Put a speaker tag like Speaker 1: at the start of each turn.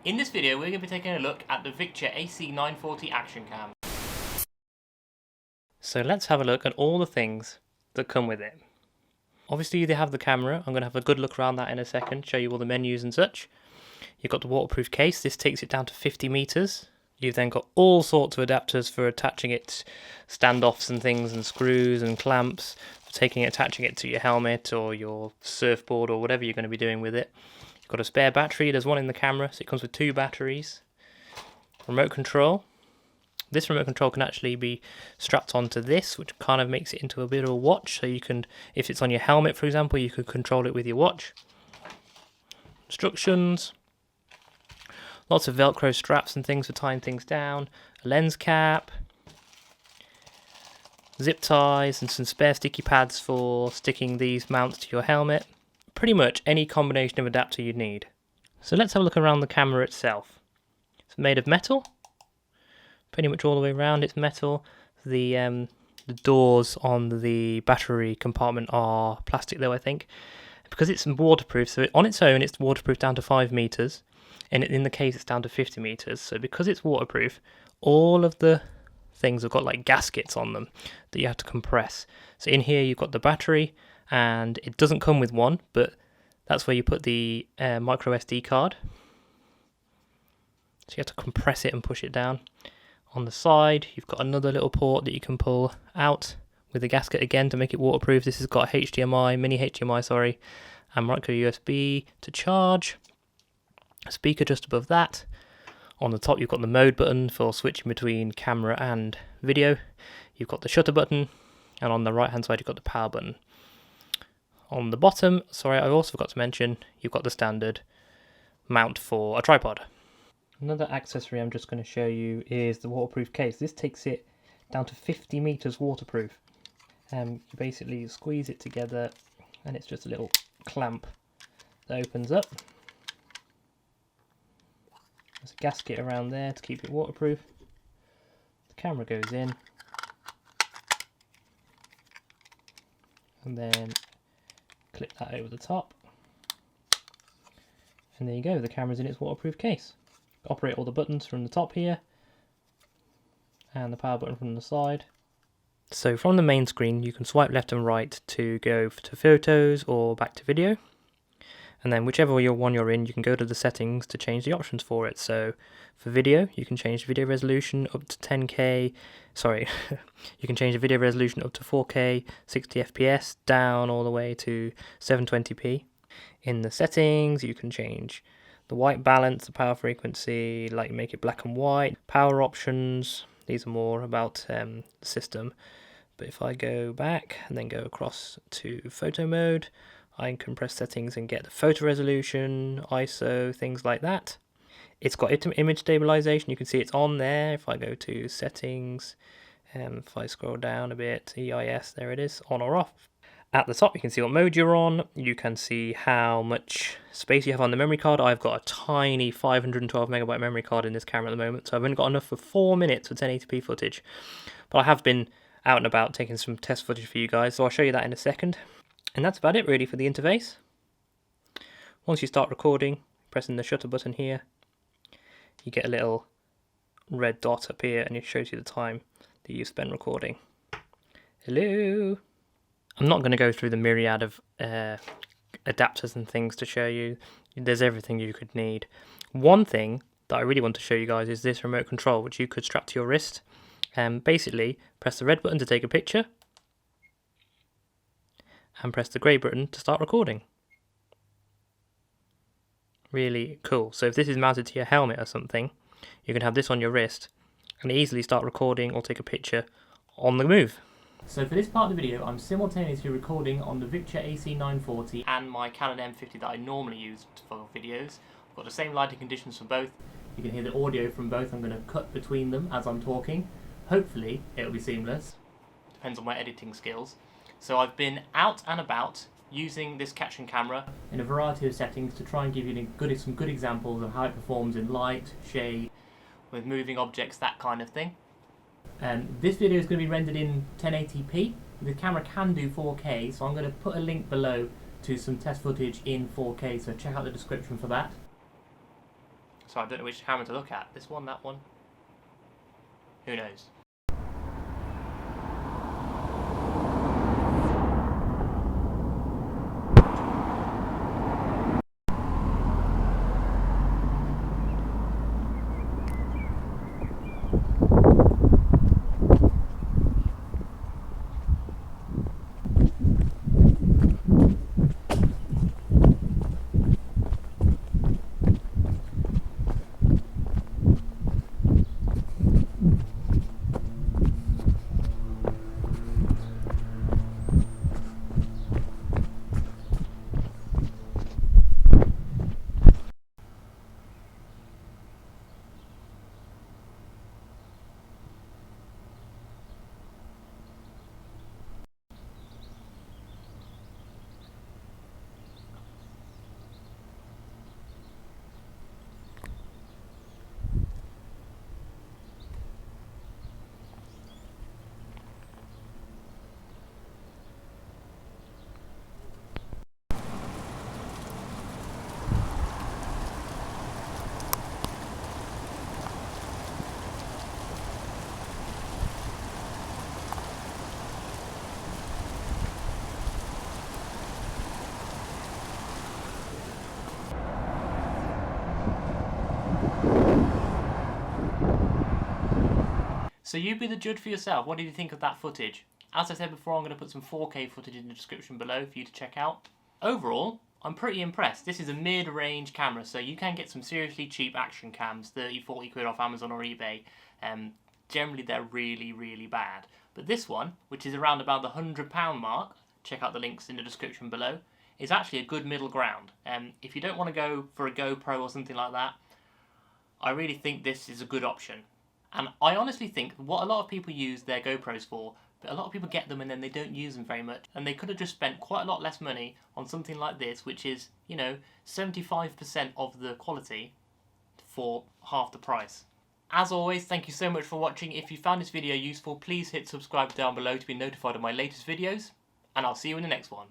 Speaker 1: In this video, we're going to be taking a look at the Victure AC940 Action Cam. So let's have a look at all the things that come with it. Obviously they have the camera. I'm going to have a good look around that in a second, show you all the menus and such. You've got the waterproof case. This takes it down to 50 meters. You've then got all sorts of adapters for attaching it, standoffs and things, and screws and clamps, for attaching it to your helmet or your surfboard or whatever you're going to be doing with it. You've got a spare battery. There's one in the camera, so it comes with 2 batteries. Remote control. This remote control can actually be strapped onto this, which kind of makes it into a bit of a watch. So you can, if it's on your helmet, for example, you could control it with your watch. Instructions. Lots of Velcro straps and things for tying things down. A lens cap. Zip ties and some spare sticky pads for sticking these mounts to your helmet. Pretty much any combination of adapter you'd need. So let's have a look around the camera itself. It's made of metal. Pretty much all the way around it's metal. The doors on the battery compartment are plastic though, I think. Because it's waterproof, so on its own it's waterproof down to 5 meters. And in the case it's down to 50 meters. So because it's waterproof, all of the things have got like gaskets on them that you have to compress. So in here you've got the battery, and it doesn't come with one, but that's where you put the micro SD card. So you have to compress it and push it down. On the side you've got another little port that you can pull out with a gasket again to make it waterproof. This has got a HDMI, mini HDMI, sorry, and micro USB to charge. A speaker just above that. On the top you've got the mode button for switching between camera and video. You've got the shutter button, and on the right hand side you've got the power button. On the bottom, sorry, I also forgot to mention, you've got the standard mount for a tripod. Another accessory I'm just going to show you is the waterproof case. This takes it down to 50 meters waterproof. You basically squeeze it together and it's just a little clamp that opens up. There's a gasket around there to keep it waterproof. The camera goes in, and then clip that over the top, and there you go, the camera's in its waterproof case. Operate all the buttons from the top here, and the power button from the side. So from the main screen you can swipe left and right to go to photos or back to video. And then whichever one you're in, you can go to the settings to change the options for it. So for video, you can change the video resolution up to 10K. Sorry, you can change the video resolution up to 4K, 60 FPS, down all the way to 720p. In the settings, you can change the white balance, the power frequency, like make it black and white. Power options, these are more about the system. But if I go back and then go across to photo mode, I can press settings and get the photo resolution, ISO, things like that. It's got image stabilization. You can see it's on there. If I go to settings, if I scroll down a bit, EIS, there it is, on or off. At the top you can see what mode you're on. You can see how much space you have on the memory card. I've got a tiny 512 megabyte memory card in this camera at the moment, so I've only got enough for 4 minutes for 1080p footage. But I have been out and about taking some test footage for you guys, so I'll show you that in a second. And that's about it really for the interface. Once you start recording, pressing the shutter button here, you get a little red dot up here and it shows you the time that you've spent recording. Hello! I'm not going to go through the myriad of adapters and things to show you. There's everything you could need. One thing that I really want to show you guys is this remote control, which you could strap to your wrist. Basically, press the red button to take a picture, and press the grey button to start recording. Really cool. So if this is mounted to your helmet or something, you can have this on your wrist and easily start recording or take a picture on the move. So for this part of the video, I'm simultaneously recording on the Victure AC940 and my Canon M50 that I normally use for videos. I've got the same lighting conditions for both. You can hear the audio from both. I'm going to cut between them as I'm talking. Hopefully it'll be seamless. Depends on my editing skills. So I've been out and about using this action camera in a variety of settings to try and give you some good examples of how it performs in light, shade, with moving objects, that kind of thing. This video is going to be rendered in 1080p. The camera can do 4K, so I'm going to put a link below to some test footage in 4K, so check out the description for that. So I don't know which camera to look at. This one, that one? Who knows? So you be the judge for yourself. What did you think of that footage? As I said before, I'm going to put some 4K footage in the description below for you to check out. Overall, I'm pretty impressed. This is a mid-range camera, so you can get some seriously cheap action cams, 30, 40 quid off Amazon or eBay. Generally, they're really, really bad. But this one, which is around about the £100 mark, check out the links in the description below, is actually a good middle ground. If you don't want to go for a GoPro or something like that, I really think this is a good option. And I honestly think what a lot of people use their GoPros for, but a lot of people get them and then they don't use them very much. And they could have just spent quite a lot less money on something like this, which is, 75% of the quality for half the price. As always, thank you so much for watching. If you found this video useful, please hit subscribe down below to be notified of my latest videos. And I'll see you in the next one.